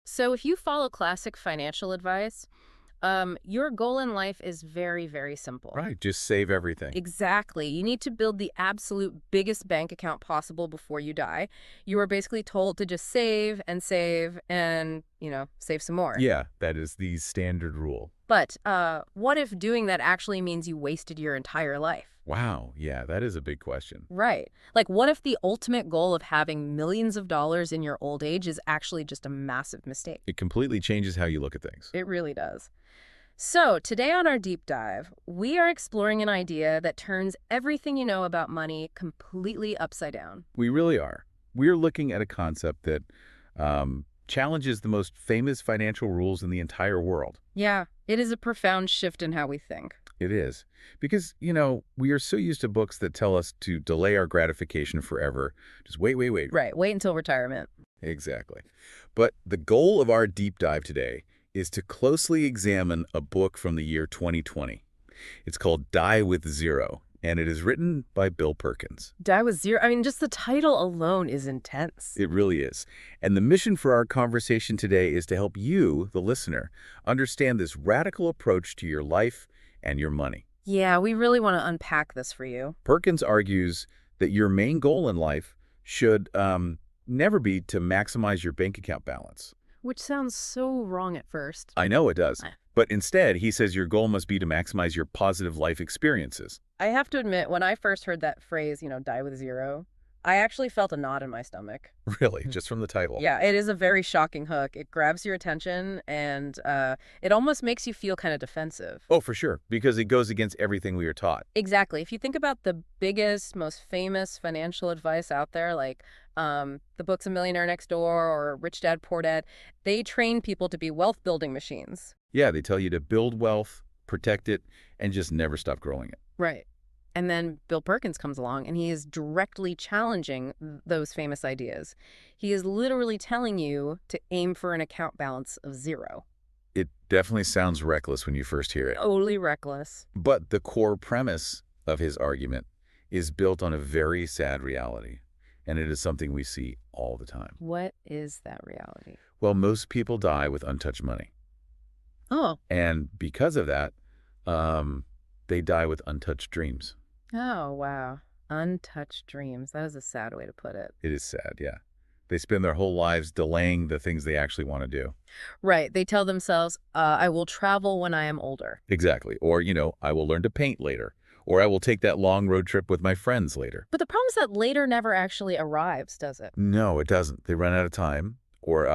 So if you follow classic financial advice, your goal in life is very, very simple. Right, just save everything. Exactly. You need to build the absolute biggest bank account possible before you die. You are basically told to just save and, save some more. Yeah, that is the standard rule. But what if doing that actually means you wasted your entire life? Wow, yeah, that is a big question. Right. Like, what if the ultimate goal of having millions of dollars in your old age is actually just a massive mistake? It completely changes how you look at things. It really does. So, today on our deep dive, we are exploring an idea that turns everything you know about money completely upside down. We really are. We're looking at a concept that challenges the most famous financial rules in the entire world. Yeah, it is a profound shift in how we think. It is. Because, we are so used to books that tell us to delay our gratification forever. Just wait, wait, wait. Right, wait until retirement. Exactly. But the goal of our deep dive today is to closely examine a book from the year 2020. It's called Die with Zero, and it is written by Bill Perkins. Die with zero. I mean, just the title alone is intense. It really is. And the mission for our conversation today is to help you, the listener, understand this radical approach to your life and your money. Yeah, we really want to unpack this for you. Perkins argues that your main goal in life should never be to maximize your bank account balance. Which sounds so wrong at first. I know it does. Eh. But instead, he says your goal must be to maximize your positive life experiences. I have to admit, when I first heard that phrase, die with zero, I actually felt a knot in my stomach. Really, just from the title. Yeah, it is a very shocking hook. It grabs your attention and it almost makes you feel kind of defensive. Oh, for sure, because it goes against everything we are taught. Exactly. If you think about the biggest, most famous financial advice out there, like the books A Millionaire Next Door or Rich Dad, Poor Dad, they train people to be wealth-building machines. Yeah, they tell you to build wealth, protect it, and just never stop growing it. Right. And then Bill Perkins comes along and he is directly challenging those famous ideas. He is literally telling you to aim for an account balance of zero. It definitely sounds reckless when you first hear it. Totally reckless. But the core premise of his argument is built on a very sad reality, and it is something we see all the time. What is that reality? Well, most people die with untouched money. Oh. And because of that, they die with untouched dreams. Oh, wow. Untouched dreams. That is a sad way to put it. It is sad, yeah. They spend their whole lives delaying the things they actually want to do. Right. They tell themselves, I will travel when I am older. Exactly. Or, I will learn to paint later. Or I will take that long road trip with my friends later. But the problem is that later never actually arrives, does it? No, it doesn't. They run out of time, or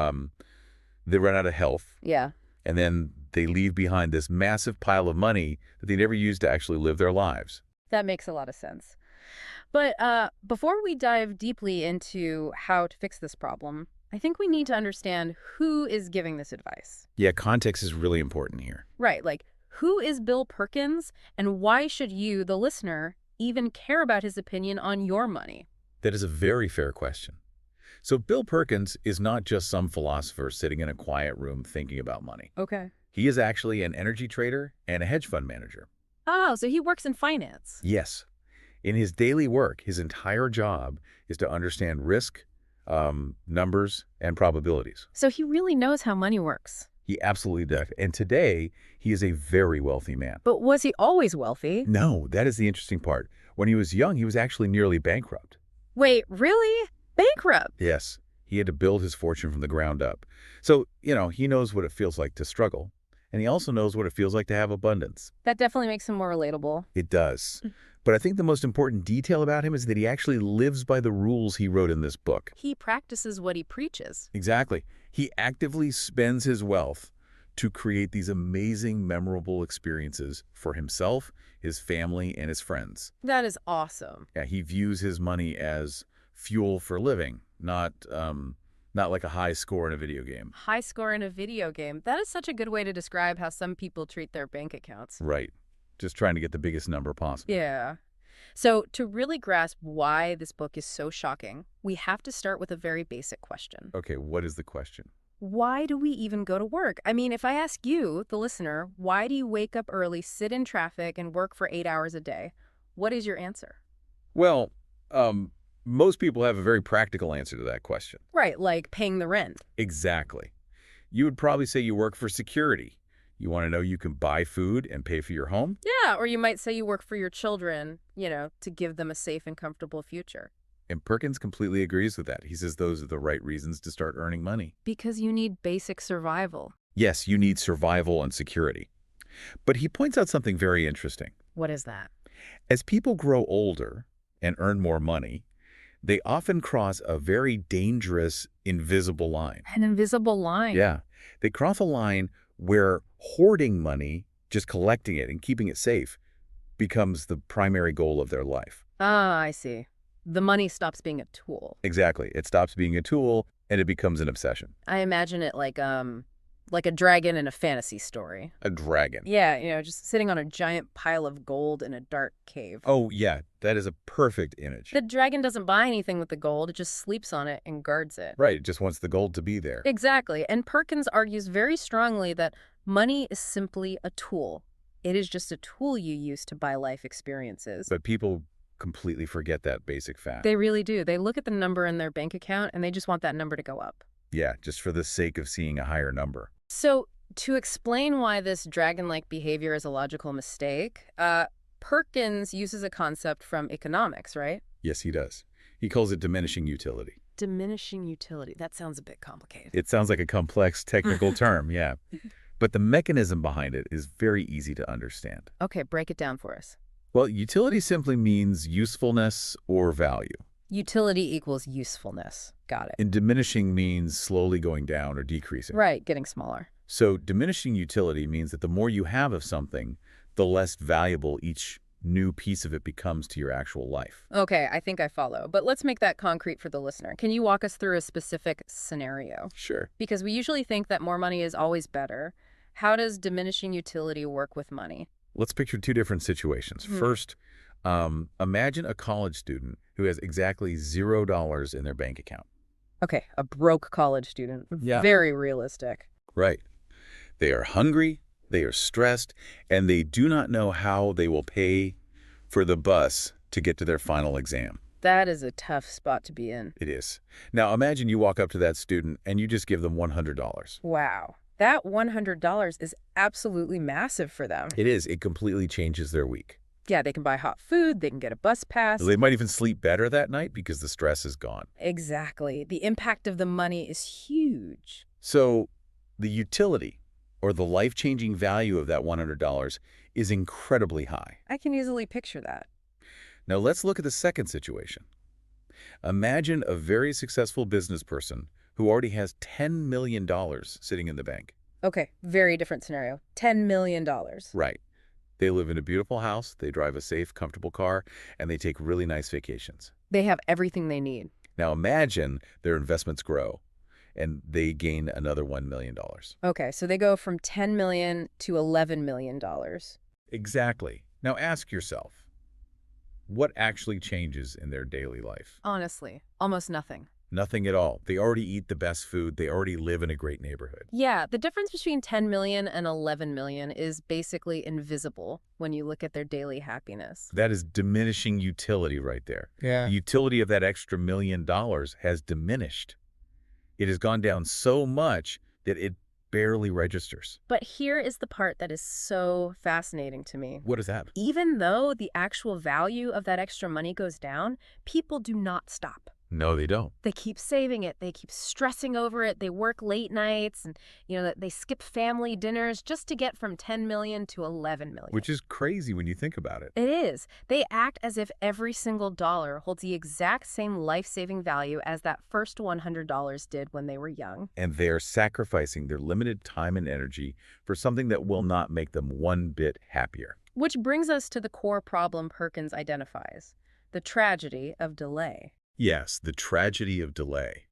they run out of health, Yeah. and then they leave behind this massive pile of money that they never used to actually live their lives. That makes a lot of sense. But before we dive deeply into how to fix this problem, I think we need to understand who is giving this advice. Yeah, context is really important here. Right, like who is Bill Perkins and why should you, the listener, even care about his opinion on your money? That is a very fair question. So Bill Perkins is not just some philosopher sitting in a quiet room thinking about money. Okay. He is actually an energy trader and a hedge fund manager. Oh, so he works in finance. Yes. In his daily work, his entire job is to understand risk, numbers, and probabilities. So he really knows how money works. He absolutely does. And today, he is a very wealthy man. But was he always wealthy? No, that is the interesting part. When he was young, he was actually nearly bankrupt. Wait, really? Bankrupt? Yes, he had to build his fortune from the ground up. So, he knows what it feels like to struggle. And he also knows what it feels like to have abundance. That definitely makes him more relatable. It does. But I think the most important detail about him is that he actually lives by the rules he wrote in this book. He practices what he preaches. Exactly. He actively spends his wealth to create these amazing, memorable experiences for himself, his family, and his friends. That is awesome. Yeah, he views his money as fuel for living, not like a high score in a video game. High score in a video game. That is such a good way to describe how some people treat their bank accounts. Right. Just trying to get the biggest number possible. Yeah. So to really grasp why this book is so shocking, we have to start with a very basic question. Okay, what is the question? Why do we even go to work? I mean, if I ask you, the listener, why do you wake up early, sit in traffic, and work for 8 hours a day? What is your answer? Well, most people have a very practical answer to that question. Right, like paying the rent. Exactly. You would probably say you work for security. You want to know you can buy food and pay for your home? Yeah, or you might say you work for your children, to give them a safe and comfortable future. And Perkins completely agrees with that. He says those are the right reasons to start earning money. Because you need basic survival. Yes, you need survival and security. But he points out something very interesting. What is that? As people grow older and earn more money, they often cross a very dangerous, invisible line. An invisible line. Yeah, they cross a line where hoarding money, just collecting it and keeping it safe, becomes the primary goal of their life. Ah, I see. The money stops being a tool. Exactly. It stops being a tool and it becomes an obsession. I imagine it like a dragon in a fantasy story. A dragon. Yeah, just sitting on a giant pile of gold in a dark cave. Oh, yeah, that is a perfect image. The dragon doesn't buy anything with the gold, it just sleeps on it and guards it. Right, it just wants the gold to be there. Exactly, and Perkins argues very strongly that money is simply a tool. It is just a tool you use to buy life experiences. But people completely forget that basic fact. They really do. They look at the number in their bank account and they just want that number to go up. Yeah, just for the sake of seeing a higher number. So, to explain why this dragon-like behavior is a logical mistake, Perkins uses a concept from economics, right? Yes, he does. He calls it diminishing utility. Diminishing utility. That sounds a bit complicated. It sounds like a complex technical term, yeah. But the mechanism behind it is very easy to understand. Okay, break it down for us. Well, utility simply means usefulness or value. Utility equals usefulness. Got it. And diminishing means slowly going down or decreasing. Right, getting smaller. So diminishing utility means that the more you have of something, the less valuable each new piece of it becomes to your actual life. Okay, I think I follow. But let's make that concrete for the listener. Can you walk us through a specific scenario? Sure. Because we usually think that more money is always better. How does diminishing utility work with money? Let's picture two different situations. First, imagine a college student who has exactly $0 in their bank account. Okay, a broke college student. Yeah. Very realistic. Right. They are hungry, they are stressed, and they do not know how they will pay for the bus to get to their final exam. That is a tough spot to be in. It is. Now imagine you walk up to that student and you just give them $100. Wow. That $100 is absolutely massive for them. It is. It completely changes their week. Yeah, they can buy hot food, they can get a bus pass. They might even sleep better that night because the stress is gone. Exactly. The impact of the money is huge. So the utility or the life-changing value of that $100 is incredibly high. I can easily picture that. Now let's look at the second situation. Imagine a very successful business person who already has $10 million sitting in the bank. Okay, very different scenario. $10 million. Right. They live in a beautiful house, they drive a safe, comfortable car, and they take really nice vacations. They have everything they need. Now imagine their investments grow and they gain another $1 million. Okay, so they go from $10 million to $11 million. Exactly. Now ask yourself, what actually changes in their daily life? Honestly, almost nothing. Nothing at all. They already eat the best food. They already live in a great neighborhood. Yeah, the difference between 10 million and 11 million is basically invisible when you look at their daily happiness. That is diminishing utility right there. Yeah. The utility of that extra $1 million has diminished. It has gone down so much that it barely registers. But here is the part that is so fascinating to me. What is that? Even though the actual value of that extra money goes down, people do not stop. No, they don't. They keep saving it. They keep stressing over it. They work late nights and, they skip family dinners just to get from 10 million to 11 million. Which is crazy when you think about it. It is. They act as if every single dollar holds the exact same life-saving value as that first $100 did when they were young. And they're sacrificing their limited time and energy for something that will not make them one bit happier. Which brings us to the core problem Perkins identifies, the tragedy of delay. Yes, the tragedy of delay.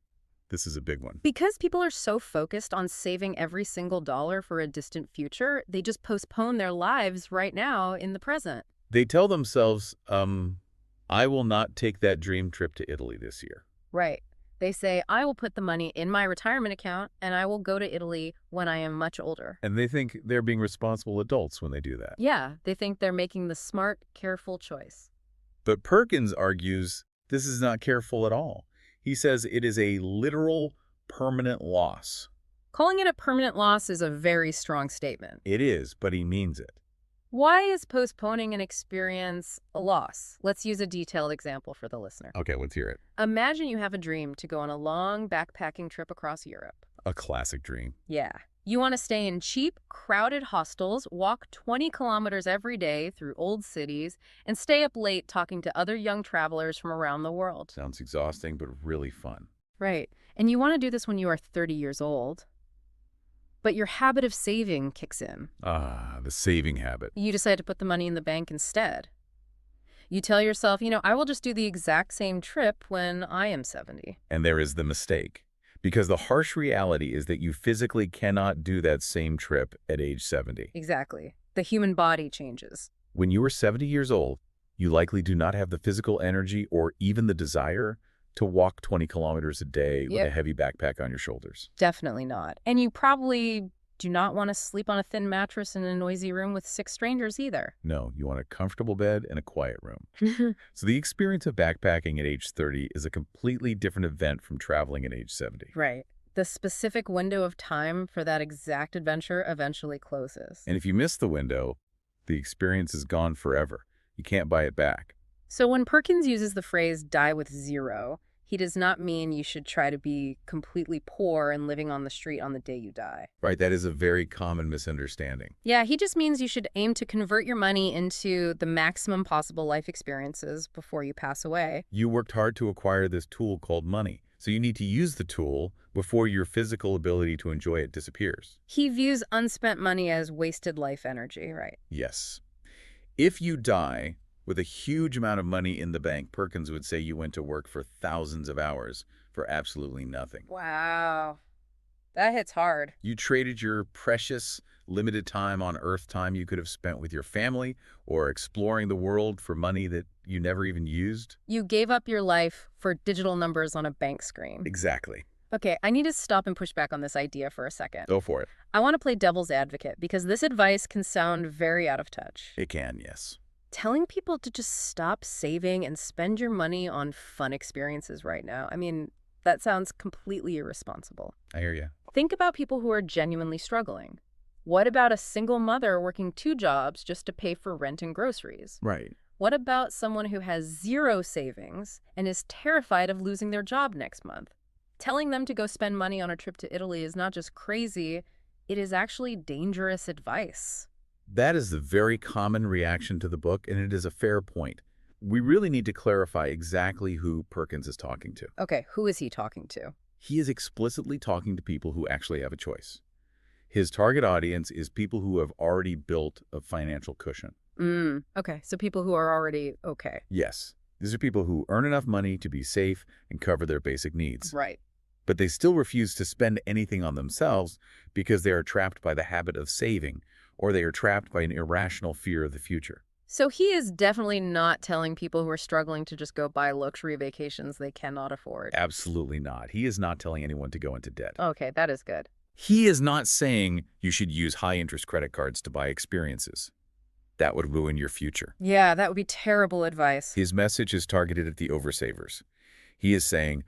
This is a big one. Because people are so focused on saving every single dollar for a distant future, they just postpone their lives right now in the present. They tell themselves, I will not take that dream trip to Italy this year. Right. They say, I will put the money in my retirement account and I will go to Italy when I am much older. And they think they're being responsible adults when they do that. Yeah, they think they're making the smart, careful choice. But Perkins argues this is not careful at all. He says it is a literal, permanent loss. Calling it a permanent loss is a very strong statement. It is, but he means it. Why is postponing an experience a loss? Let's use a detailed example for the listener. Okay, let's hear it. Imagine you have a dream to go on a long backpacking trip across Europe. A classic dream. Yeah. You want to stay in cheap, crowded hostels, walk 20 kilometers every day through old cities, and stay up late talking to other young travelers from around the world. Sounds exhausting, but really fun. Right. And you want to do this when you are 30 years old. But your habit of saving kicks in. Ah, the saving habit. You decide to put the money in the bank instead. You tell yourself, I will just do the exact same trip when I am 70. And there is the mistake. Because the harsh reality is that you physically cannot do that same trip at age 70. Exactly. The human body changes. When you are 70 years old, you likely do not have the physical energy or even the desire to walk 20 kilometers a day with a Yep. heavy backpack on your shoulders. Definitely not. And you probably do not want to sleep on a thin mattress in a noisy room with 6 strangers either. No, you want a comfortable bed and a quiet room. So the experience of backpacking at age 30 is a completely different event from traveling at age 70. Right. The specific window of time for that exact adventure eventually closes. And if you miss the window, the experience is gone forever. You can't buy it back. So when Perkins uses the phrase die with zero, he does not mean you should try to be completely poor and living on the street on the day you die. Right, that is a very common misunderstanding. Yeah, he just means you should aim to convert your money into the maximum possible life experiences before you pass away. You worked hard to acquire this tool called money, so you need to use the tool before your physical ability to enjoy it disappears. He views unspent money as wasted life energy, right? Yes. If you die with a huge amount of money in the bank, Perkins would say you went to work for thousands of hours for absolutely nothing. Wow. That hits hard. You traded your precious, limited time on Earth, time you could have spent with your family or exploring the world, for money that you never even used. You gave up your life for digital numbers on a bank screen. Exactly. Okay, I need to stop and push back on this idea for a second. Go for it. I want to play devil's advocate because this advice can sound very out of touch. It can, yes. Telling people to just stop saving and spend your money on fun experiences right now, that sounds completely irresponsible. I hear you. Think about people who are genuinely struggling. What about a single mother working 2 jobs just to pay for rent and groceries? Right. What about someone who has 0 savings and is terrified of losing their job next month? Telling them to go spend money on a trip to Italy is not just crazy, it is actually dangerous advice. That is the very common reaction to the book, and it is a fair point. We really need to clarify exactly who Perkins is talking to. Okay, who is he talking to? He is explicitly talking to people who actually have a choice. His target audience is people who have already built a financial cushion. Okay, so people who are already okay. Yes, these are people who earn enough money to be safe and cover their basic needs. Right. But they still refuse to spend anything on themselves because they are trapped by the habit of saving, or they are trapped by an irrational fear of the future. So he is definitely not telling people who are struggling to just go buy luxury vacations they cannot afford. Absolutely not. He is not telling anyone to go into debt. Okay, that is good. He is not saying you should use high-interest credit cards to buy experiences. That would ruin your future. Yeah, that would be terrible advice. His message is targeted at the oversavers. He is saying,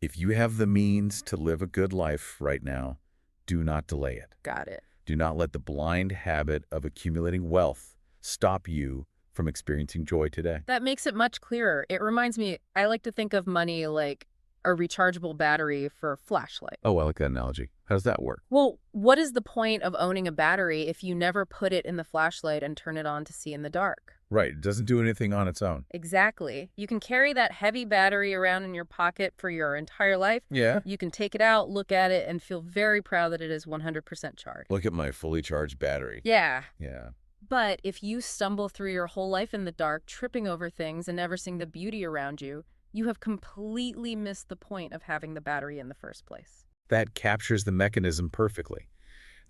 if you have the means to live a good life right now, do not delay it. Got it. Do not let the blind habit of accumulating wealth stop you from experiencing joy today. That makes it much clearer. It reminds me, I like to think of money like a rechargeable battery for a flashlight. Oh, I like that analogy. How does that work? Well, what is the point of owning a battery if you never put it in the flashlight and turn it on to see in the dark? Right. It doesn't do anything on its own. Exactly. You can carry that heavy battery around in your pocket for your entire life. Yeah. You can take it out, look at it, and feel very proud that it is 100% charged. Look at my fully charged battery. Yeah. Yeah. But if you stumble through your whole life in the dark, tripping over things and never seeing the beauty around you, you have completely missed the point of having the battery in the first place. That captures the mechanism perfectly.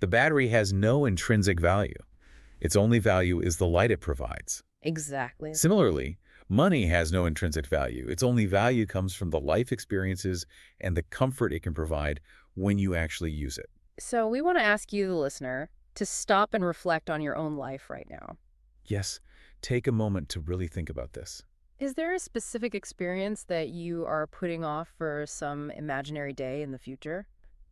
The battery has no intrinsic value. Its only value is the light it provides. Exactly. Similarly, money has no intrinsic value. Its only value comes from the life experiences and the comfort it can provide when you actually use it. So we want to ask you, the listener, to stop and reflect on your own life right now. Yes, take a moment to really think about this. Is there a specific experience that you are putting off for some imaginary day in the future?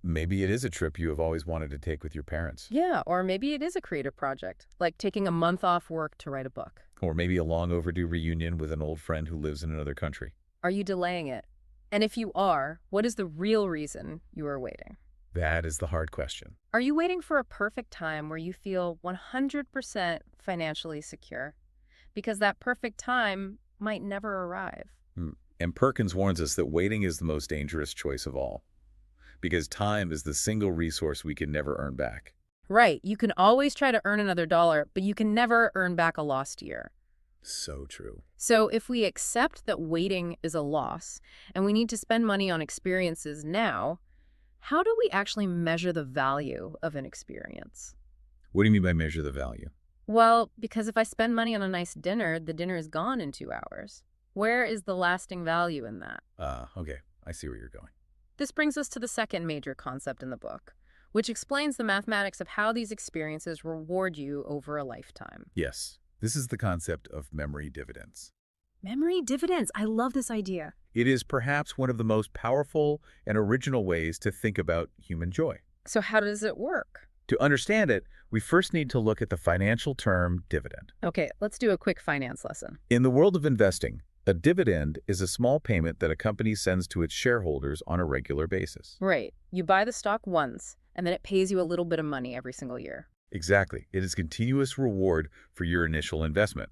Maybe it is a trip you have always wanted to take with your parents. Yeah, or maybe it is a creative project, like taking a month off work to write a book. Or maybe a long overdue reunion with an old friend who lives in another country. Are you delaying it? And if you are, what is the real reason you are waiting? That is the hard question. Are you waiting for a perfect time where you feel 100% financially secure? Because that perfect time might never arrive. Hmm. And Perkins warns us that waiting is the most dangerous choice of all, because time is the single resource we can never earn back. Right, you can always try to earn another dollar, but you can never earn back a lost year. So true. So if we accept that waiting is a loss and we need to spend money on experiences now, how do we actually measure the value of an experience? What do you mean by measure the value? Well, because if I spend money on a nice dinner, the dinner is gone in 2 hours. Where is the lasting value in that? Okay. I see where you're going. This brings us to the second major concept in the book, which explains the mathematics of how these experiences reward you over a lifetime. Yes. This is the concept of memory dividends. Memory dividends. I love this idea. It is perhaps one of the most powerful and original ways to think about human joy. So how does it work? To understand it, we first need to look at the financial term dividend. Okay, let's do a quick finance lesson. In the world of investing, a dividend is a small payment that a company sends to its shareholders on a regular basis. Right. You buy the stock once, and then it pays you a little bit of money every single year. Exactly. It is continuous reward for your initial investment.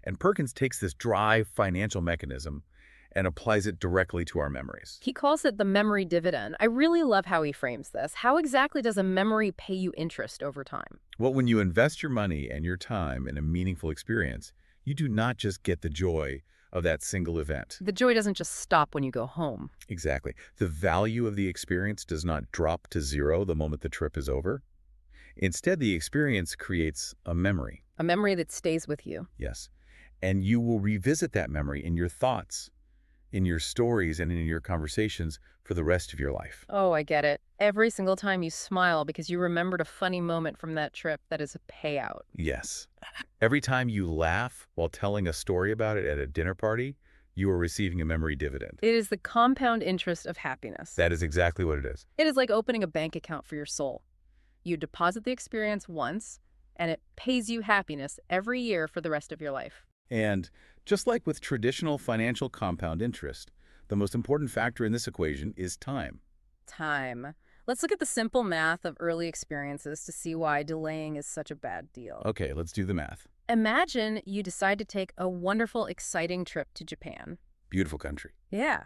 And Perkins takes this dry financial mechanism and applies it directly to our memories. He calls it the memory dividend. I really love how he frames this. How exactly does a memory pay you interest over time? Well, when you invest your money and your time in a meaningful experience, you do not just get the joy of that single event. The joy doesn't just stop when you go home. Exactly. The value of the experience does not drop to zero the moment the trip is over. Instead, the experience creates a memory. A memory that stays with you. Yes. And you will revisit that memory in your thoughts, in your stories, and in your conversations for the rest of your life. Oh, I get it. Every single time you smile because you remembered a funny moment from that trip, that is a payout. Yes. Every time you laugh while telling a story about it at a dinner party, you are receiving a memory dividend. It is the compound interest of happiness. That is exactly what it is. It is like opening a bank account for your soul. You deposit the experience once, and it pays you happiness every year for the rest of your life. And just like with traditional financial compound interest, the most important factor in this equation is time. Time. Let's look at the simple math of early experiences to see why delaying is such a bad deal. Okay, let's do the math. Imagine you decide to take a wonderful, exciting trip to Japan. Beautiful country. Yeah.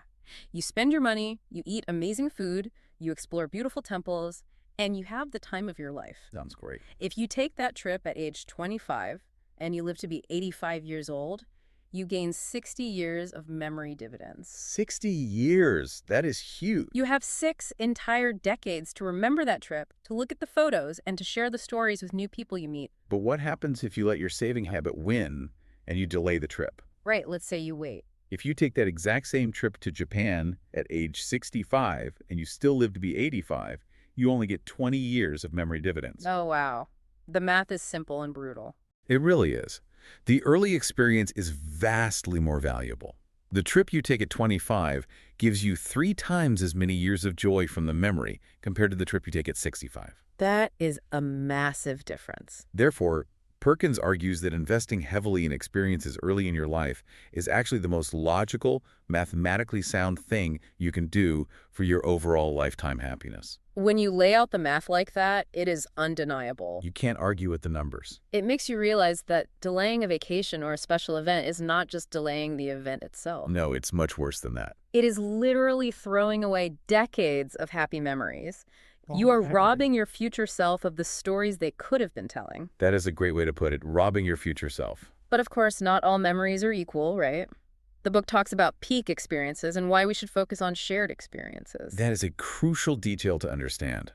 You spend your money, you eat amazing food, you explore beautiful temples, and you have the time of your life. Sounds great. If you take that trip at age 25 and you live to be 85 years old, you gain 60 years of memory dividends. 60 years. That is huge. You have 6 entire decades to remember that trip, to look at the photos, and to share the stories with new people you meet. But what happens if you let your saving habit win and you delay the trip? Right, let's say you wait. If you take that exact same trip to Japan at age 65 and you still live to be 85, you only get 20 years of memory dividends. Oh, wow. The math is simple and brutal. It really is. The early experience is vastly more valuable. The trip you take at 25 gives you 3 times as many years of joy from the memory compared to the trip you take at 65. That is a massive difference. Therefore, Perkins argues that investing heavily in experiences early in your life is actually the most logical, mathematically sound thing you can do for your overall lifetime happiness. When you lay out the math like that, it is undeniable. You can't argue with the numbers. It makes you realize that delaying a vacation or a special event is not just delaying the event itself. No, it's much worse than that. It is literally throwing away decades of happy memories. You are robbing your future self of the stories they could have been telling. That is a great way to put it, robbing your future self. But of course, not all memories are equal, right? The book talks about peak experiences and why we should focus on shared experiences. That is a crucial detail to understand.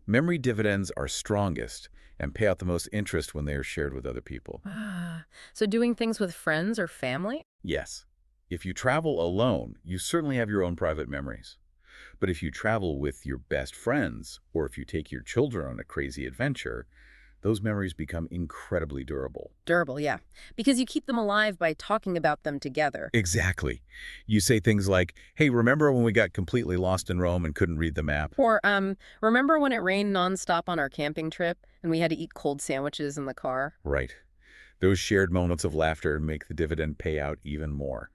Memory dividends are strongest and pay out the most interest when they are shared with other people. So doing things with friends or family? Yes. If you travel alone, you certainly have your own private memories. But if you travel with your best friends, or if you take your children on a crazy adventure, those memories become incredibly durable. Durable, yeah. Because you keep them alive by talking about them together. Exactly. You say things like, hey, remember when we got completely lost in Rome and couldn't read the map? Or, remember when it rained nonstop on our camping trip and we had to eat cold sandwiches in the car? Right. Those shared moments of laughter make the dividend payout even more.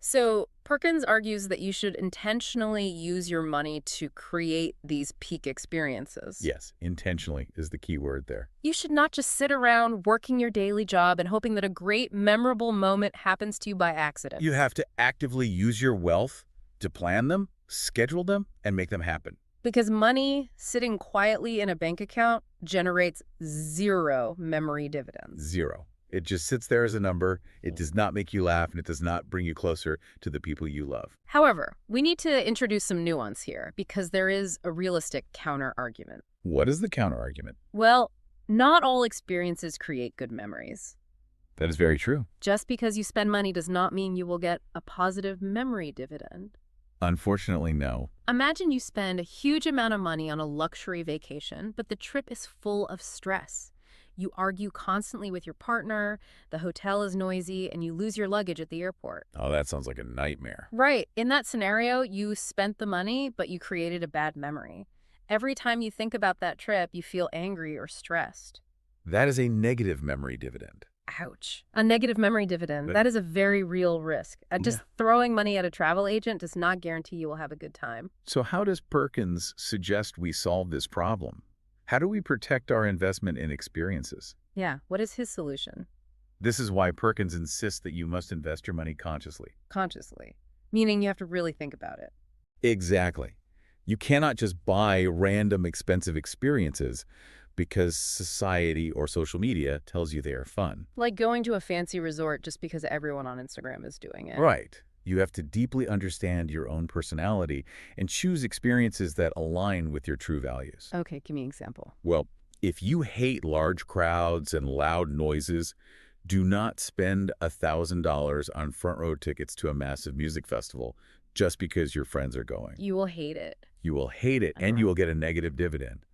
So Perkins argues that you should intentionally use your money to create these peak experiences. Yes, intentionally is the key word there. You should not just sit around working your daily job and hoping that a great, memorable moment happens to you by accident. You have to actively use your wealth to plan them, schedule them, and make them happen. Because money sitting quietly in a bank account generates zero memory dividends. Zero. It just sits there as a number. It does not make you laugh, and it does not bring you closer to the people you love. However, we need to introduce some nuance here because there is a realistic counter-argument. What is the counter-argument? Well, not all experiences create good memories. That is very true. Just because you spend money does not mean you will get a positive memory dividend. Unfortunately, no. Imagine you spend a huge amount of money on a luxury vacation, but the trip is full of stress. You argue constantly with your partner, the hotel is noisy, and you lose your luggage at the airport. Oh, that sounds like a nightmare. Right. In that scenario, you spent the money, but you created a bad memory. Every time you think about that trip, you feel angry or stressed. That is a negative memory dividend. Ouch. A negative memory dividend. That is a very real risk. Just throwing money at a travel agent does not guarantee you will have a good time. So how does Perkins suggest we solve this problem? How do we protect our investment in experiences? Yeah, what is his solution? This is why Perkins insists that you must invest your money consciously. Consciously. Meaning you have to really think about it. Exactly. You cannot just buy random expensive experiences because society or social media tells you they are fun. Like going to a fancy resort just because everyone on Instagram is doing it. Right. You have to deeply understand your own personality and choose experiences that align with your true values. Okay, give me an example. Well, if you hate large crowds and loud noises, do not spend $1,000 on front row tickets to a massive music festival just because your friends are going. You will hate it. You will hate it, and you will get a negative dividend.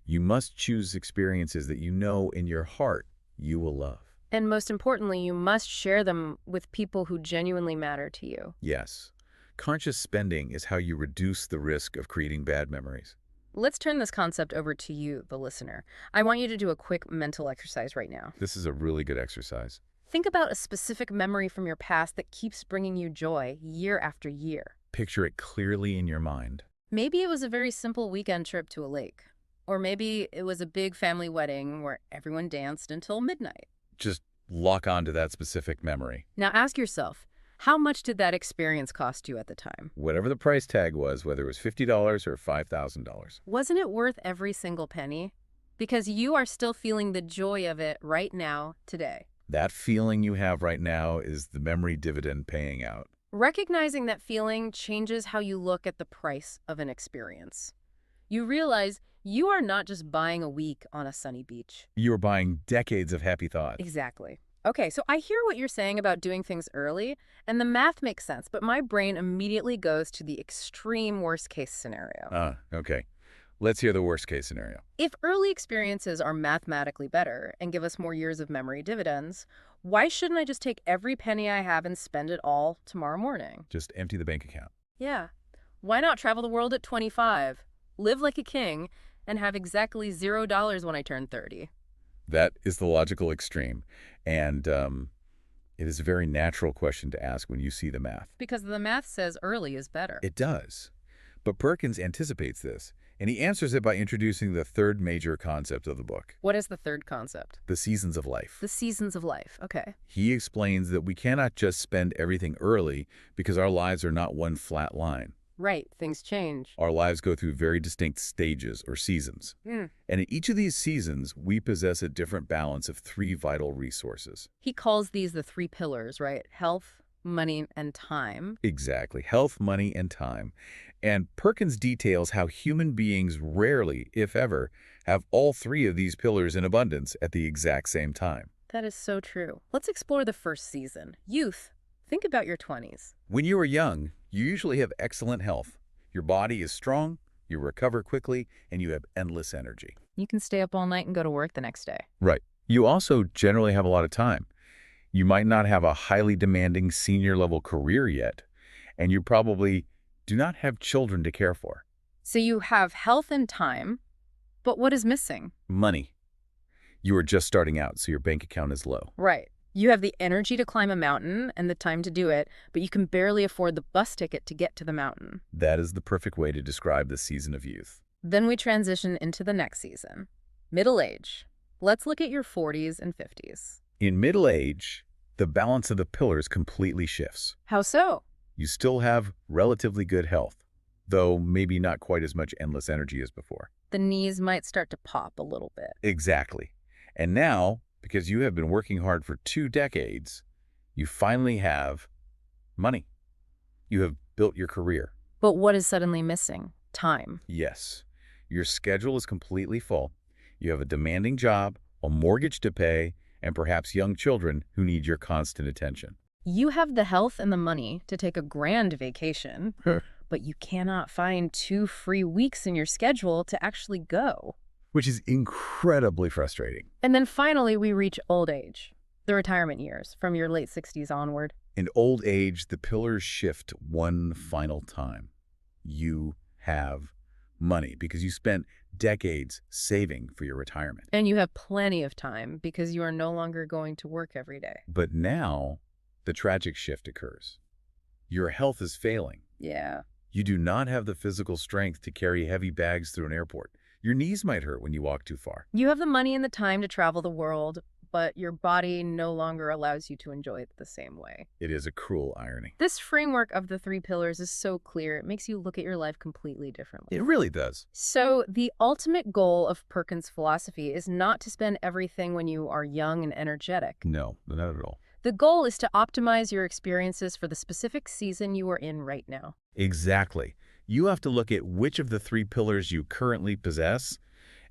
You must choose experiences that you know in your heart you will love. And most importantly, you must share them with people who genuinely matter to you. Yes. Conscious spending is how you reduce the risk of creating bad memories. Let's turn this concept over to you, the listener. I want you to do a quick mental exercise right now. This is a really good exercise. Think about a specific memory from your past that keeps bringing you joy year after year. Picture it clearly in your mind. Maybe it was a very simple weekend trip to a lake. Or maybe it was a big family wedding where everyone danced until midnight. Just lock on to that specific memory. Now ask yourself, how much did that experience cost you at the time? Whatever the price tag was, whether it was $50 or $5,000. Wasn't it worth every single penny? Because you are still feeling the joy of it right now, today. That feeling you have right now is the memory dividend paying out. Recognizing that feeling changes how you look at the price of an experience. You realize you are not just buying a week on a sunny beach. You are buying decades of happy thoughts. Exactly. Okay, so I hear what you're saying about doing things early, and the math makes sense, but my brain immediately goes to the extreme worst-case scenario. Okay. Let's hear the worst-case scenario. If early experiences are mathematically better and give us more years of memory dividends, why shouldn't I just take every penny I have and spend it all tomorrow morning? Just empty the bank account. Yeah. Why not travel the world at 25, live like a king, and have exactly $0 when I turn 30? That is the logical extreme. And it is a very natural question to ask when you see the math. Because the math says early is better. It does. But Perkins anticipates this, and he answers it by introducing the third major concept of the book. What is the third concept? The seasons of life. The seasons of life. Okay. He explains that we cannot just spend everything early because our lives are not one flat line. Right. Things change. Our lives go through very distinct stages or seasons. And in each of these seasons, we possess a different balance of three vital resources. He calls these the three pillars, right? Health, money, and time. Exactly. Health, money, and time. And Perkins details how human beings rarely, if ever, have all three of these pillars in abundance at the exact same time. That is so true. Let's explore the first season. Youth. Think about your 20s. When you are young, you usually have excellent health. Your body is strong, You recover quickly, and you have endless energy. You can stay up all night and go to work the next day. Right. You also generally have a lot of time. You might not have a highly demanding senior-level career yet, and you probably do not have children to care for. So you have health and time, but what is missing? Money. You are just starting out, so your bank account is low. Right. You have the energy to climb a mountain and the time to do it, but you can barely afford the bus ticket to get to the mountain. That is the perfect way to describe the season of youth. Then we transition into the next season. Middle age. Let's look at your 40s and 50s. In middle age, the balance of the pillars completely shifts. How so? You still have relatively good health, though maybe not quite as much endless energy as before. The knees might start to pop a little bit. Exactly. And now, because you have been working hard for 2 decades, you finally have money. You have built your career. But what is suddenly missing? Time. Yes. Your schedule is completely full. You have a demanding job, a mortgage to pay, and perhaps young children who need your constant attention. You have the health and the money to take a grand vacation, but you cannot find 2 free weeks in your schedule to actually go. Which is incredibly frustrating. And then finally, we reach old age, the retirement years from your late 60s onward. In old age, the pillars shift one final time. You have money because you spent decades saving for your retirement. And you have plenty of time because you are no longer going to work every day. But now, the tragic shift occurs. Your health is failing. Yeah. You do not have the physical strength to carry heavy bags through an airport. Your knees might hurt when you walk too far. You have the money and the time to travel the world, but your body no longer allows you to enjoy it the same way. It is a cruel irony. This framework of the 3 pillars is so clear, it makes you look at your life completely differently. It really does. So the ultimate goal of Perkins' philosophy is not to spend everything when you are young and energetic. No, not at all. The goal is to optimize your experiences for the specific season you are in right now. Exactly. You have to look at which of the 3 pillars you currently possess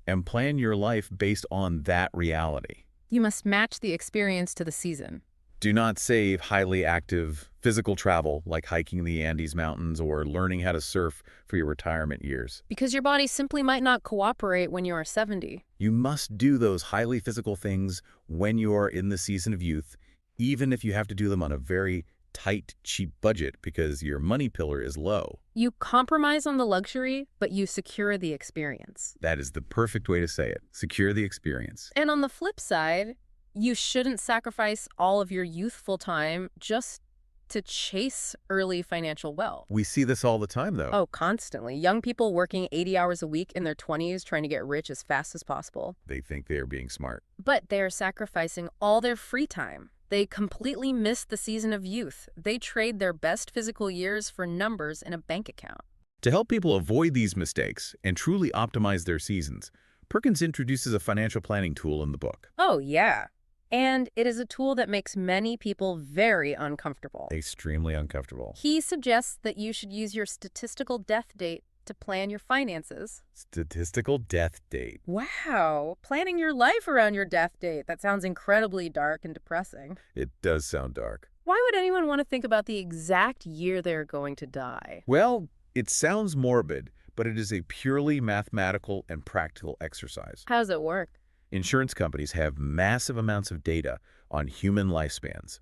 and plan your life based on that reality. You must match the experience to the season. Do not save highly active physical travel like hiking the Andes Mountains or learning how to surf for your retirement years. Because your body simply might not cooperate when you are 70. You must do those highly physical things when you are in the season of youth, even if you have to do them on a very tight, cheap budget because your money pillar is low. You compromise on the luxury, but you secure the experience. That is the perfect way to say it. Secure the experience. And on the flip side, you shouldn't sacrifice all of your youthful time just to chase early financial wealth. We see this all the time, though. Oh, constantly. Young people working 80 hours a week in their 20s trying to get rich as fast as possible. They think they are being smart. But they are sacrificing all their free time. They completely miss the season of youth. They trade their best physical years for numbers in a bank account. To help people avoid these mistakes and truly optimize their seasons, Perkins introduces a financial planning tool in the book. Oh, yeah. And it is a tool that makes many people very uncomfortable. Extremely uncomfortable. He suggests that you should use your statistical death date to plan your finances. Statistical death date. Wow, planning your life around your death date. That sounds incredibly dark and depressing. It does sound dark. Why would anyone want to think about the exact year they're going to die? Well, it sounds morbid, but it is a purely mathematical and practical exercise. How does it work? Insurance companies have massive amounts of data on human lifespans.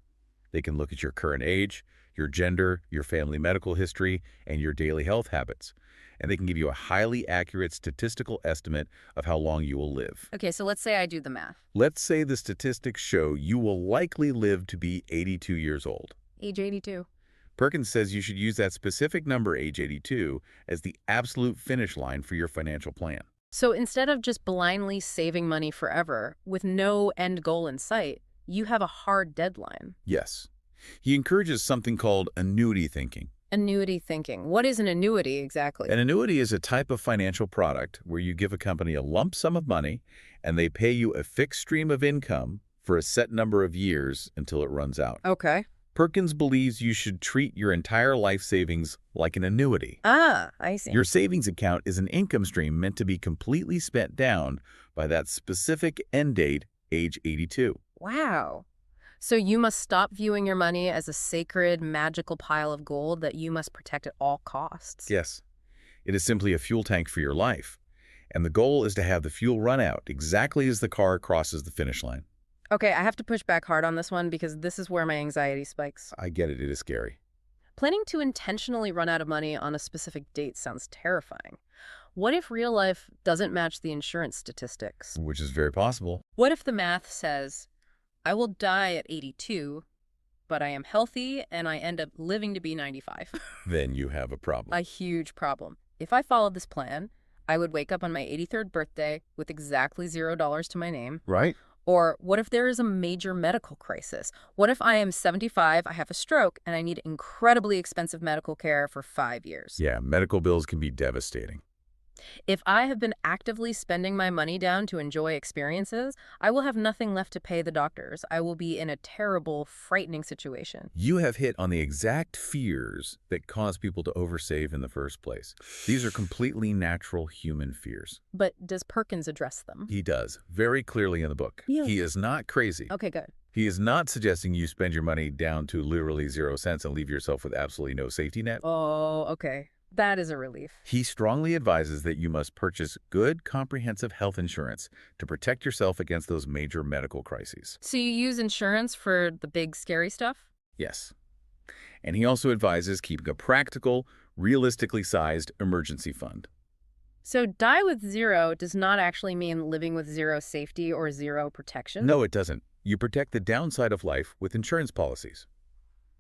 They can look at your current age, your gender, your family medical history, and your daily health habits. And they can give you a highly accurate statistical estimate of how long you will live. Okay, so let's say I do the math. Let's say the statistics show you will likely live to be 82 years old. Age 82. Perkins says you should use that specific number, age 82, as the absolute finish line for your financial plan. So instead of just blindly saving money forever with no end goal in sight, you have a hard deadline. Yes. He encourages something called annuity thinking. Annuity thinking. What is an annuity exactly? An annuity is a type of financial product where you give a company a lump sum of money and they pay you a fixed stream of income for a set number of years until it runs out. Okay. Perkins believes you should treat your entire life savings like an annuity. Ah, I see. Your savings account is an income stream meant to be completely spent down by that specific end date, age 82. Wow. So you must stop viewing your money as a sacred, magical pile of gold that you must protect at all costs. Yes. It is simply a fuel tank for your life. And the goal is to have the fuel run out exactly as the car crosses the finish line. Okay, I have to push back hard on this one because this is where my anxiety spikes. I get it, it is scary. Planning to intentionally run out of money on a specific date sounds terrifying. What if real life doesn't match the insurance statistics? Which is very possible. What if the math says, I will die at 82, but I am healthy and I end up living to be 95? Then you have a problem. A huge problem. If I followed this plan, I would wake up on my 83rd birthday with exactly $0 to my name. Right? Or what if there is a major medical crisis? What if I am 75, I have a stroke, and I need incredibly expensive medical care for 5 years? Yeah, medical bills can be devastating. If I have been actively spending my money down to enjoy experiences, I will have nothing left to pay the doctors. I will be in a terrible, frightening situation. You have hit on the exact fears that cause people to oversave in the first place. These are completely natural human fears. But does Perkins address them? He does, very clearly in the book. Yeah. He is not crazy. Okay, good. He is not suggesting you spend your money down to literally 0 cents and leave yourself with absolutely no safety net. Oh, okay. That is a relief. He strongly advises that you must purchase good, comprehensive health insurance to protect yourself against those major medical crises. So you use insurance for the big, scary stuff? Yes. And he also advises keeping a practical, realistically sized emergency fund. So die with zero does not actually mean living with zero safety or zero protection? No, it doesn't. You protect the downside of life with insurance policies.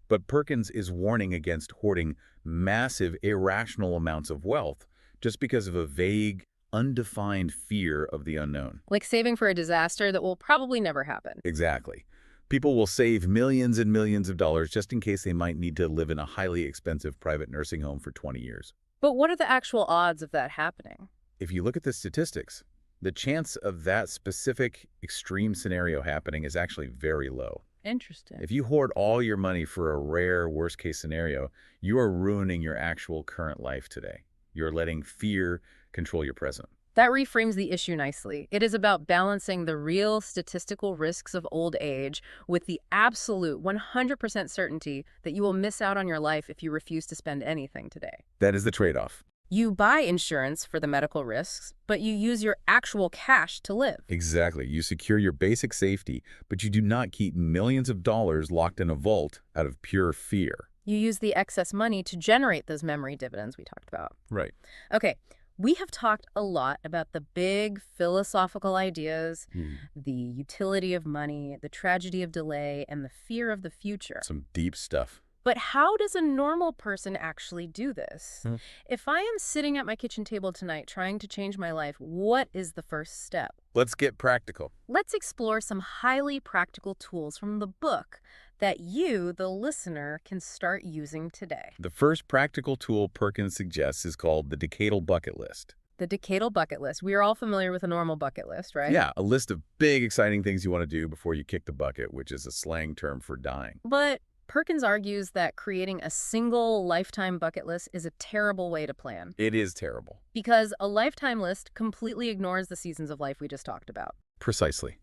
But Perkins is warning against hoarding massive, irrational amounts of wealth just because of a vague, undefined fear of the unknown. Like saving for a disaster that will probably never happen. Exactly. People will save millions and millions of dollars just in case they might need to live in a highly expensive private nursing home for 20 years. But what are the actual odds of that happening? If you look at the statistics, the chance of that specific extreme scenario happening is actually very low. Interesting. If you hoard all your money for a rare worst-case scenario, you are ruining your actual current life today. You're letting fear control your present. That reframes the issue nicely. It is about balancing the real statistical risks of old age with the absolute 100% certainty that you will miss out on your life if you refuse to spend anything today. That is the trade-off. You buy insurance for the medical risks, but you use your actual cash to live. Exactly. You secure your basic safety, but you do not keep millions of dollars locked in a vault out of pure fear. You use the excess money to generate those memory dividends we talked about. Right. Okay, we have talked a lot about the big philosophical ideas, the utility of money, the tragedy of delay, and the fear of the future. Some deep stuff. But how does a normal person actually do this? If I am sitting at my kitchen table tonight trying to change my life, what is the first step? Let's get practical. Let's explore some highly practical tools from the book that you, the listener, can start using today. The first practical tool Perkins suggests is called the decadal bucket list. The decadal bucket list. We are all familiar with a normal bucket list, right? Yeah, a list of big, exciting things you want to do before you kick the bucket, which is a slang term for dying. But Perkins argues that creating a single lifetime bucket list is a terrible way to plan. It is terrible. Because a lifetime list completely ignores the seasons of life we just talked about. Precisely.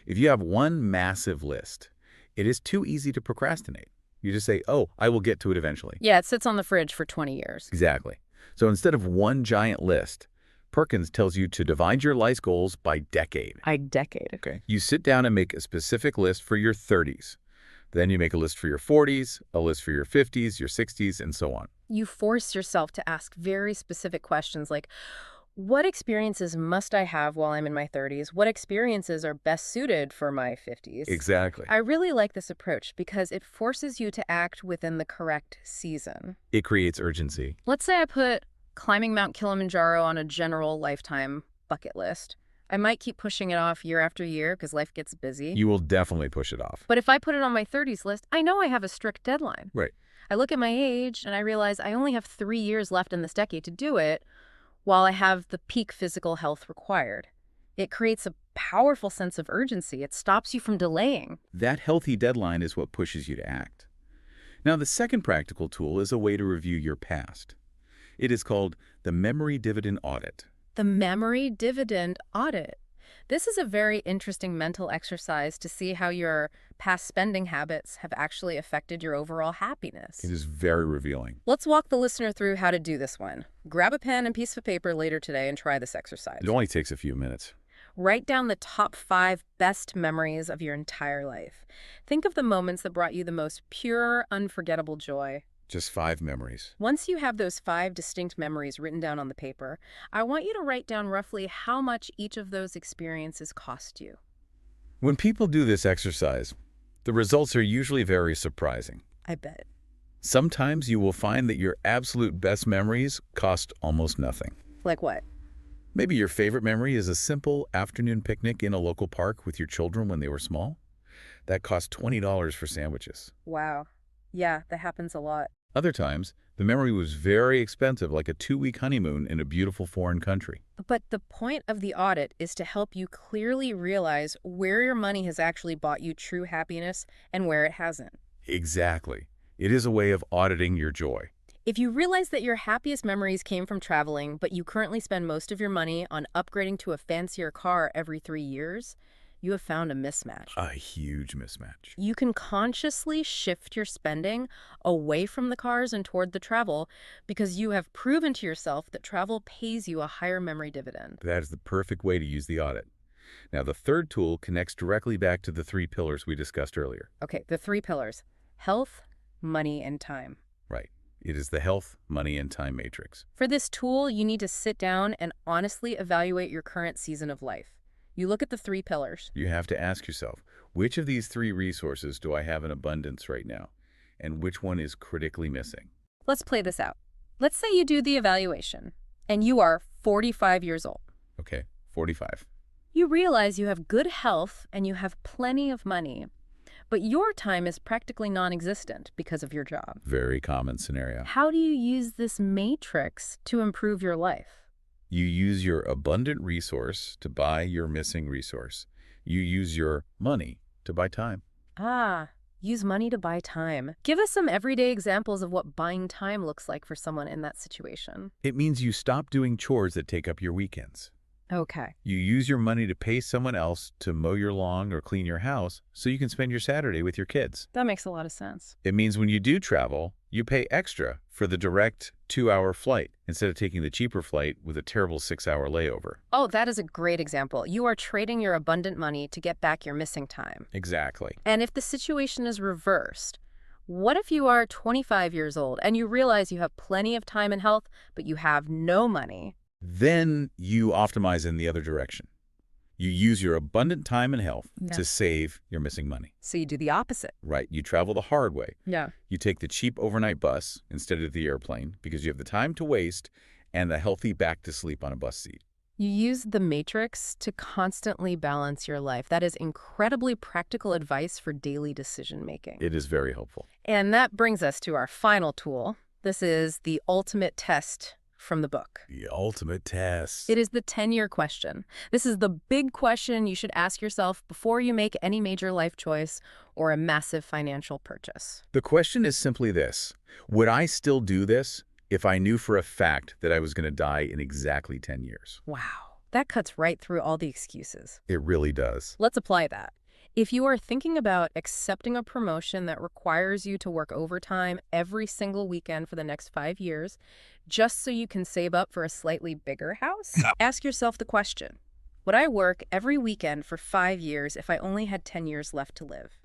If you have one massive list, it is too easy to procrastinate. You just say, oh, I will get to it eventually. Yeah, it sits on the fridge for 20 years. Exactly. So instead of one giant list, Perkins tells you to divide your life goals by decade. By decade. Okay. You sit down and make a specific list for your 30s. Then you make a list for your 40s, a list for your 50s, your 60s, and so on. You force yourself to ask very specific questions like, what experiences must I have while I'm in my 30s? What experiences are best suited for my 50s? Exactly. I really like this approach because it forces you to act within the correct season. It creates urgency. Let's say I put climbing Mount Kilimanjaro on a general lifetime bucket list. I might keep pushing it off year after year because life gets busy. You will definitely push it off. But if I put it on my 30s list, I know I have a strict deadline. Right. I look at my age and I realize I only have 3 years left in this decade to do it while I have the peak physical health required. It creates a powerful sense of urgency. It stops you from delaying. That healthy deadline is what pushes you to act. Now, the second practical tool is a way to review your past. It is called the memory dividend audit. The memory dividend audit. This is a very interesting mental exercise to see how your past spending habits have actually affected your overall It happiness. is very revealing. Let's walk the listener through how to do this one. Grab a pen and piece of paper later today and try this It exercise. only takes a few minutes. Write down the top 5 best memories of your entire life. Think of the moments that brought you the most pure, unforgettable joy. Just 5 memories. Once you have those 5 distinct memories written down on the paper, I want you to write down roughly how much each of those experiences cost you. When people do this exercise, the results are usually very surprising. I bet. Sometimes you will find that your absolute best memories cost almost nothing. Like what? Maybe your favorite memory is a simple afternoon picnic in a local park with your children when they were small. That cost $20 for sandwiches. Wow. Yeah, that happens a lot. Other times, the memory was very expensive, like a 2-week honeymoon in a beautiful foreign country. But the point of the audit is to help you clearly realize where your money has actually bought you true happiness and where it hasn't. Exactly. It is a way of auditing your joy. If you realize that your happiest memories came from traveling, but you currently spend most of your money on upgrading to a fancier car every 3 years, you have found a mismatch. A huge mismatch. You can consciously shift your spending away from the cars and toward the travel because you have proven to yourself that travel pays you a higher memory dividend. That is the perfect way to use the audit. Now, the third tool connects directly back to the 3 pillars we discussed earlier. Okay, the 3 pillars: health, money, and time. Right. It is the health, money, and time matrix. For this tool, you need to sit down and honestly evaluate your current season of life. You look at the 3 pillars. You have to ask yourself, which of these 3 resources do I have in abundance right now? And which one is critically missing? Let's play this out. Let's say you do the evaluation, and you are 45 years old. Okay, 45. You realize you have good health and you have plenty of money, but your time is practically non-existent because of your job. Very common scenario. How do you use this matrix to improve your life? You use your abundant resource to buy your missing resource. You use your money to buy time. Use money to buy time. Give us some everyday examples of what buying time looks like for someone in that situation. It means you stop doing chores that take up your weekends. Okay. You use your money to pay someone else to mow your lawn or clean your house so you can spend your Saturday with your kids. That makes a lot of sense. It means when you do travel, you pay extra for the direct 2-hour flight instead of taking the cheaper flight with a terrible 6-hour layover. Oh, that is a great example. You are trading your abundant money to get back your missing time. Exactly. And if the situation is reversed, what if you are 25 years old and you realize you have plenty of time and health, but you have no money? Then you optimize in the other direction. You use your abundant time and health to save your missing money. So you do the opposite. Right. You travel the hard way. Yeah. You take the cheap overnight bus instead of the airplane because you have the time to waste and the healthy back to sleep on a bus seat. You use the matrix to constantly balance your life. That is incredibly practical advice for daily decision making. It is very helpful. And that brings us to our final tool. This is the ultimate test from the book. The ultimate test. It is the 10-year question. This is the big question you should ask yourself before you make any major life choice or a massive financial purchase. The question is simply this: would I still do this if I knew for a fact that I was going to die in exactly 10 years? Wow, that cuts right through all the excuses. It really does. Let's apply that. If you are thinking about accepting a promotion that requires you to work overtime every single weekend for the next 5 years, just so you can save up for a slightly bigger house, ask yourself the question: would I work every weekend for 5 years if I only had 10 years left to live?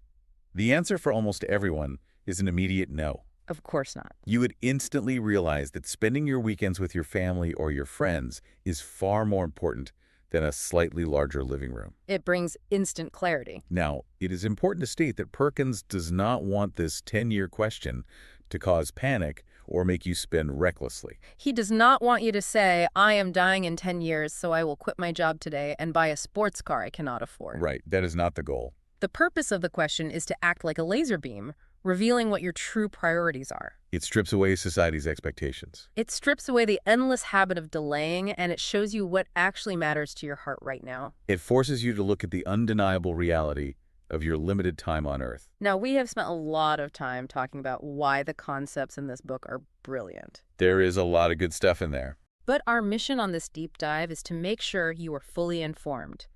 The answer for almost everyone is an immediate no. Of course not. You would instantly realize that spending your weekends with your family or your friends is far more important than a slightly larger living room. It brings instant clarity. Now, it is important to state that Perkins does not want this 10-year question to cause panic or make you spend recklessly. He does not want you to say, I am dying in 10 years, so I will quit my job today and buy a sports car I cannot afford. Right, that is not the goal. The purpose of the question is to act like a laser beam, revealing what your true priorities are. It strips away society's expectations. It strips away the endless habit of delaying, and it shows you what actually matters to your heart right now. It forces you to look at the undeniable reality of your limited time on Earth. Now, we have spent a lot of time talking about why the concepts in this book are brilliant. There is a lot of good stuff in there. But our mission on this deep dive is to make sure you are fully informed.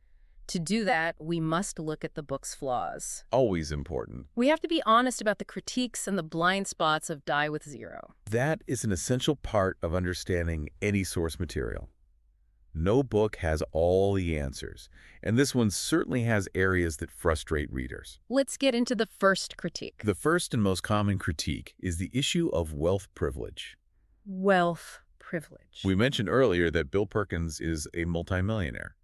To do that, we must look at the book's flaws. Always important. We have to be honest about the critiques and the blind spots of Die with Zero. That is an essential part of understanding any source material. No book has all the answers, and this one certainly has areas that frustrate readers. Let's get into the first critique. The first and most common critique is the issue of wealth privilege. Wealth privilege. We mentioned earlier that Bill Perkins is a multimillionaire.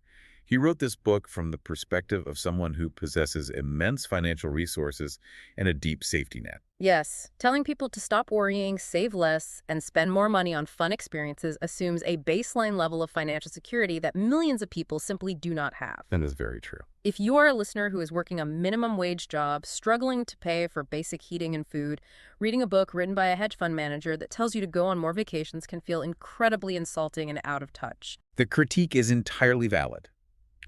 He wrote this book from the perspective of someone who possesses immense financial resources and a deep safety net. Yes, telling people to stop worrying, save less, and spend more money on fun experiences assumes a baseline level of financial security that millions of people simply do not have. That is very true. If you are a listener who is working a minimum wage job, struggling to pay for basic heating and food, reading a book written by a hedge fund manager that tells you to go on more vacations can feel incredibly insulting and out of touch. The critique is entirely valid.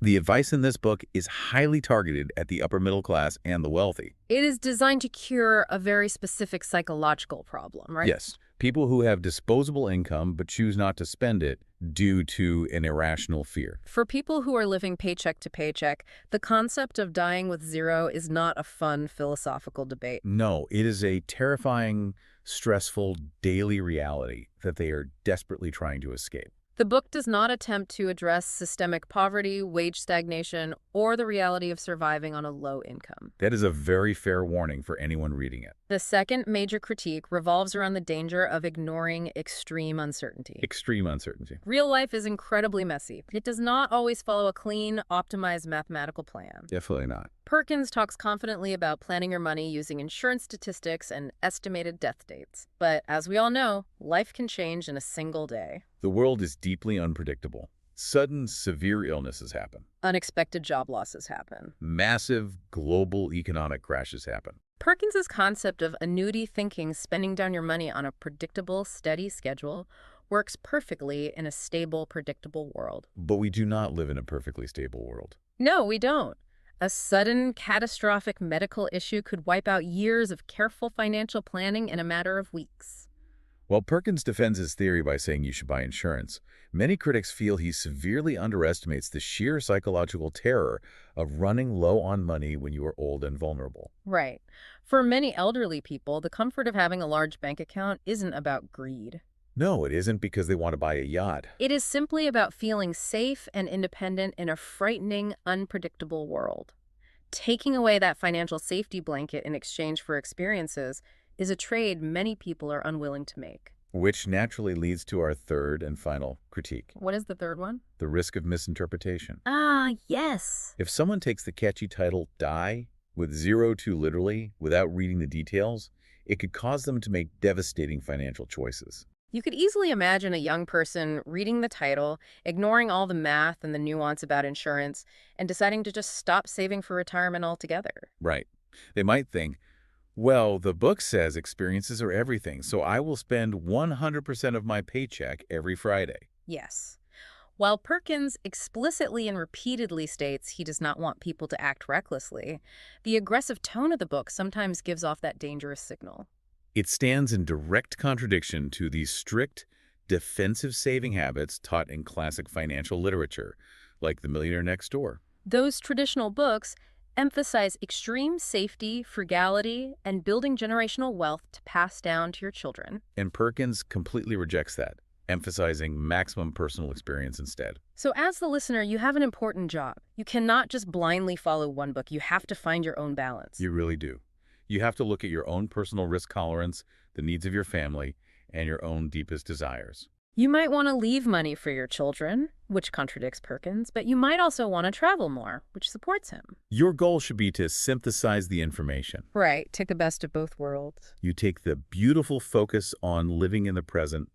The advice in this book is highly targeted at the upper middle class and the wealthy. It is designed to cure a very specific psychological problem, right? Yes, people who have disposable income but choose not to spend it due to an irrational fear. For people who are living paycheck to paycheck, the concept of dying with zero is not a fun philosophical debate. No, it is a terrifying, stressful daily reality that they are desperately trying to escape. The book does not attempt to address systemic poverty, wage stagnation, or the reality of surviving on a low income. That is a very fair warning for anyone reading it. The second major critique revolves around the danger of ignoring extreme uncertainty. Extreme uncertainty. Real life is incredibly messy. It does not always follow a clean, optimized mathematical plan. Definitely not. Perkins talks confidently about planning your money using insurance statistics and estimated death dates. But as we all know, life can change in a single day. The world is deeply unpredictable. Sudden, severe illnesses happen. Unexpected job losses happen. Massive global economic crashes happen. Perkins's concept of annuity thinking, spending down your money on a predictable, steady schedule, works perfectly in a stable, predictable world. But we do not live in a perfectly stable world. No, we don't. A sudden, catastrophic medical issue could wipe out years of careful financial planning in a matter of weeks. While Perkins defends his theory by saying you should buy insurance, many critics feel he severely underestimates the sheer psychological terror of running low on money when you are old and vulnerable. Right. For many elderly people, the comfort of having a large bank account isn't about greed. No, it isn't because they want to buy a yacht. It is simply about feeling safe and independent in a frightening, unpredictable world. Taking away that financial safety blanket in exchange for experiences is a trade many people are unwilling to make. Which naturally leads to our third and final critique. What is the third one? The risk of misinterpretation. Ah, yes. If someone takes the catchy title Die with zero too literally without reading the details, it could cause them to make devastating financial choices. You could easily imagine a young person reading the title, ignoring all the math and the nuance about insurance, and deciding to just stop saving for retirement altogether. Right. They might think, well, the book says experiences are everything, so I will spend 100% of my paycheck every Friday. Yes. While Perkins explicitly and repeatedly states he does not want people to act recklessly, the aggressive tone of the book sometimes gives off that dangerous signal. It stands in direct contradiction to the strict, defensive saving habits taught in classic financial literature, like The Millionaire Next Door. Those traditional books emphasize extreme safety, frugality, and building generational wealth to pass down to your children. And Perkins completely rejects that, emphasizing maximum personal experience instead. So as the listener, you have an important job. You cannot just blindly follow one book. You have to find your own balance. You really do. You have to look at your own personal risk tolerance, the needs of your family, and your own deepest desires. You might want to leave money for your children, which contradicts Perkins, but you might also want to travel more, which supports him. Your goal should be to synthesize the information. Right, take the best of both worlds. You take the beautiful focus on living in the present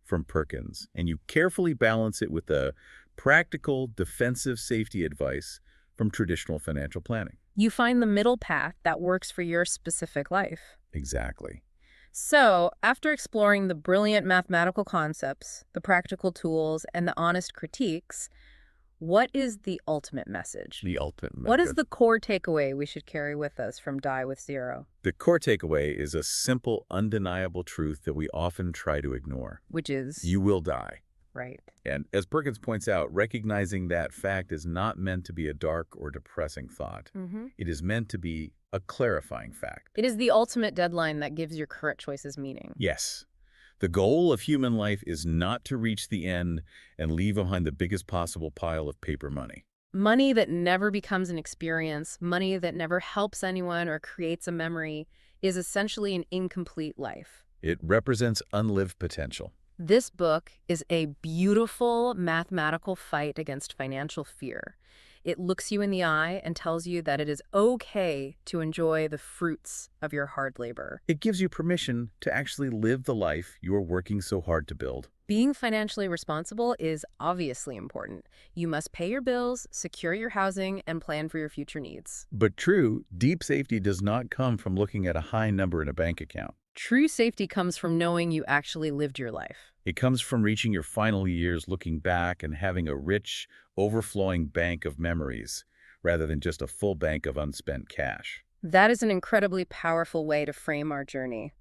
from Perkins, and you carefully balance it with the practical defensive safety advice from traditional financial planning. You find the middle path that works for your specific life. Exactly. So, after exploring the brilliant mathematical concepts, the practical tools, and the honest critiques, what is the ultimate message? The ultimate message. What is the core takeaway we should carry with us from Die with Zero? The core takeaway is a simple, undeniable truth that we often try to ignore. Which is? You will die. Right. And as Perkins points out, recognizing that fact is not meant to be a dark or depressing thought. Hmm. It is meant to be a clarifying fact. It is the ultimate deadline that gives your current choices meaning. Yes, the goal of human life is not to reach the end and leave behind the biggest possible pile of paper money. Money that never becomes an experience, money that never helps anyone or creates a memory, is essentially an incomplete life. It represents unlived potential. This book is a beautiful mathematical fight against financial fear. It looks you in the eye and tells you that it is okay to enjoy the fruits of your hard labor. It gives you permission to actually live the life you are working so hard to build. Being financially responsible is obviously important. You must pay your bills, secure your housing, and plan for your future needs. But true, deep safety does not come from looking at a high number in a bank account. True safety comes from knowing you actually lived your life. It comes from reaching your final years looking back and having a rich, overflowing bank of memories, rather than just a full bank of unspent cash. That is an incredibly powerful way to frame our journey.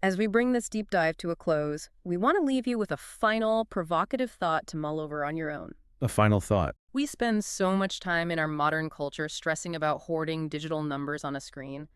As we bring this deep dive to a close, we want to leave you with a final, provocative thought to mull over on your own. A final thought. We spend so much time in our modern culture stressing about hoarding digital numbers on a screen.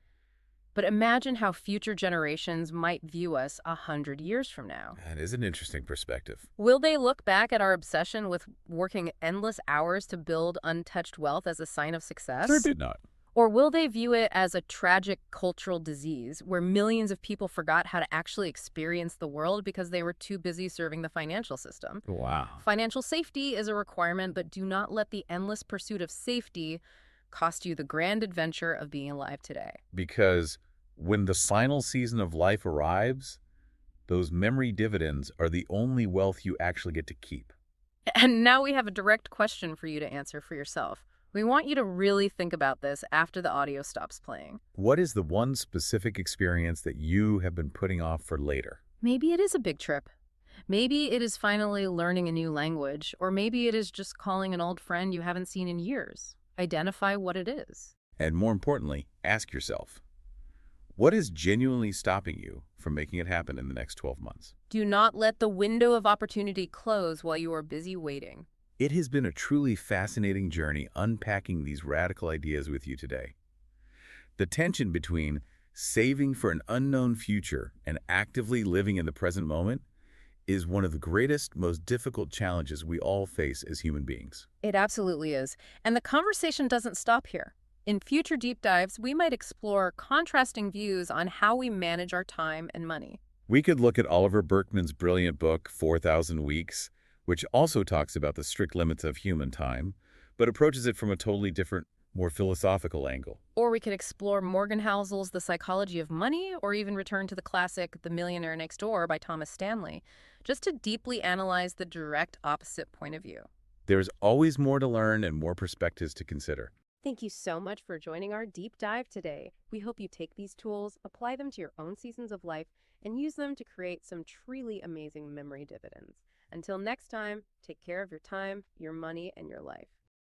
But imagine how future generations might view us 100 years from now. That is an interesting perspective. Will they look back at our obsession with working endless hours to build untouched wealth as a sign of success? Sure did not. Or will they view it as a tragic cultural disease where millions of people forgot how to actually experience the world because they were too busy serving the financial system? Wow. Financial safety is a requirement, but do not let the endless pursuit of safety cost you the grand adventure of being alive today. Because when the final season of life arrives, those memory dividends are the only wealth you actually get to keep. And now we have a direct question for you to answer for yourself. We want you to really think about this after the audio stops playing. What is the one specific experience that you have been putting off for later? Maybe it is a big trip. Maybe it is finally learning a new language, or maybe it is just calling an old friend you haven't seen in years. Identify what it is. And more importantly, ask yourself, what is genuinely stopping you from making it happen in the next 12 months? Do not let the window of opportunity close while you are busy waiting. It has been a truly fascinating journey unpacking these radical ideas with you today. The tension between saving for an unknown future and actively living in the present moment is one of the greatest, most difficult challenges we all face as human beings. It absolutely is. And the conversation doesn't stop here. In future deep dives, we might explore contrasting views on how we manage our time and money. We could look at Oliver Burkeman's brilliant book, 4,000 Weeks, which also talks about the strict limits of human time, but approaches it from a totally different, more philosophical angle. Or we could explore Morgan Housel's The Psychology of Money, or even return to the classic The Millionaire Next Door by Thomas Stanley, just to deeply analyze the direct opposite point of view. There's always more to learn and more perspectives to consider. Thank you so much for joining our deep dive today. We hope you take these tools, apply them to your own seasons of life, and use them to create some truly amazing memory dividends. Until next time, take care of your time, your money, and your life.